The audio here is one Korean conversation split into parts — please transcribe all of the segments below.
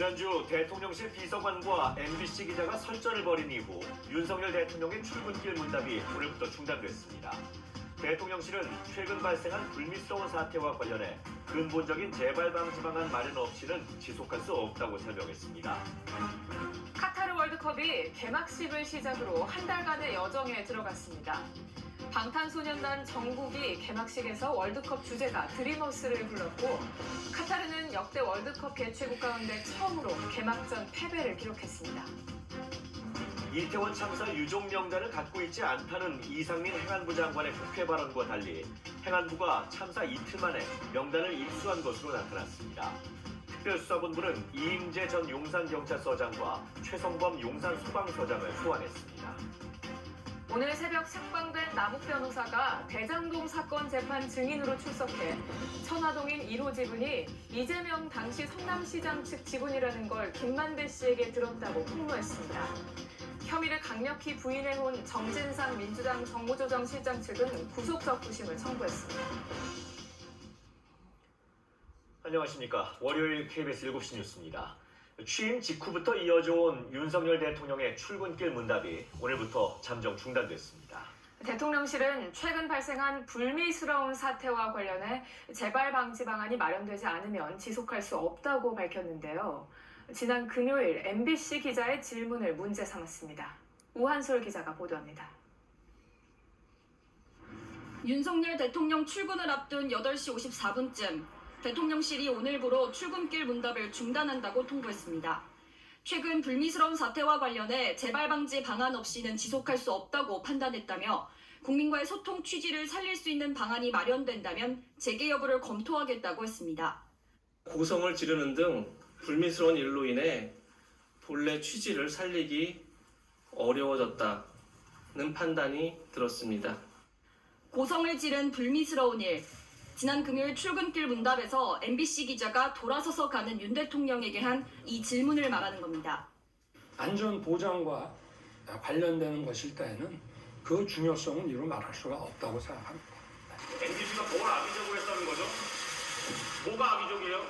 지난주 대통령실 비서관과 MBC 기자가 설전을 벌인 이후 윤석열 대통령의 출근길 문답이 오늘부터 중단됐습니다. 대통령실은 최근 발생한 불미스러운 사태와 관련해 근본적인 재발 방지 방안 마련 없이는 지속할 수 없다고 설명했습니다. 카타르 월드컵이 개막식을 시작으로 한 달간의 여정에 들어갔습니다. 방탄소년단 정국이 개막식에서 월드컵 주제가 드리머스를 불렀고, 카타르는 역대 월드컵 개최국 가운데 처음으로 개막전 패배를 기록했습니다. 이태원 참사 유족 명단을 갖고 있지 않다는 이상민 행안부 장관의 국회 발언과 달리 행안부가 참사 이틀 만에 명단을 입수한 것으로 나타났습니다. 특별수사본부는 이임재 전 용산경찰서장과 최성범 용산소방서장을 소환했습니다. 오늘 새벽 석방된 남욱 변호사가 대장동 사건 재판 증인으로 출석해 천화동인 1호 지분이 이재명 당시 성남시장 측 지분이라는 걸 김만배 씨에게 들었다고 폭로했습니다. 혐의를 강력히 부인해온 정진상 민주당 정무조정실장 측은 구속적 부심을 청구했습니다. 안녕하십니까. 월요일 KBS 7시 뉴스입니다. 취임 직후부터 이어져온 윤석열 대통령의 출근길 문답이 오늘부터 잠정 중단됐습니다. 대통령실은 최근 발생한 불미스러운 사태와 관련해 재발 방지 방안이 마련되지 않으면 지속할 수 없다고 밝혔는데요. 지난 금요일 MBC 기자의 질문을 문제 삼았습니다. 우한솔 기자가 보도합니다. 윤석열 대통령 출근을 앞둔 8시 54분쯤 대통령실이 오늘부로 출근길 문답을 중단한다고 통보했습니다. 최근 불미스러운 사태와 관련해 재발 방지 방안 없이는 지속할 수 없다고 판단했다며 국민과의 소통 취지를 살릴 수 있는 방안이 마련된다면 재개 여부를 검토하겠다고 했습니다. 고성을 지르는 등 불미스러운 일로 인해 본래 취지를 살리기 어려워졌다는 판단이 들었습니다. 고성을 지른 불미스러운 일. 지난 금요일 출근길 문답에서 MBC 기자가 돌아서서 가는 윤 대통령에게 한 이 질문을 말하는 겁니다. 안전 보장과 관련되는 것일 때에는 그 중요성은 이루 말할 수가 없다고 생각합니다. MBC가 뭘 악의적으로 했다는 거죠? 뭐가 악의적이에요?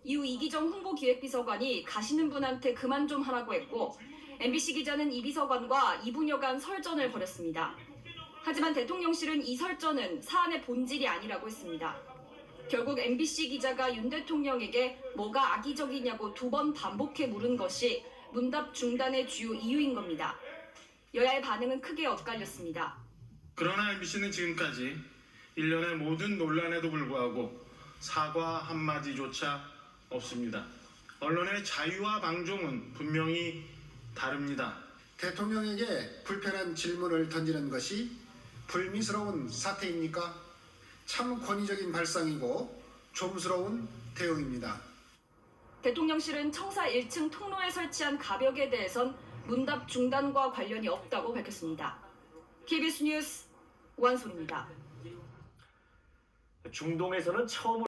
이후 이기정 홍보기획비서관이 가시는 분한테 그만 좀 하라고 했고, MBC 기자는 이 비서관과 2분여간 설전을 벌였습니다. 하지만 대통령실은 이 설전은 사안의 본질이 아니라고 했습니다. 결국 MBC 기자가 윤 대통령에게 뭐가 악의적이냐고 2번 반복해 물은 것이 문답 중단의 주요 이유인 겁니다. 여야의 반응은 크게 엇갈렸습니다. 그러나 MBC는 지금까지 일련의 모든 논란에도 불구하고 사과 한마디조차 없습니다. 언론의 자유와 방종은 분명히 다릅니다. 대통령에게 불편한 질문을 던지는 것이 불미스러운 사태입니까? 참 권위적인 발상이고 좀스러운 대응입니다. 대통령실은 청사 1층 통로에 설치한 가벽에 대해선 문답 중단과 관련이 없다고 밝혔습니다. KBS 뉴스 우한솔입니다. 중동에서는 처음으로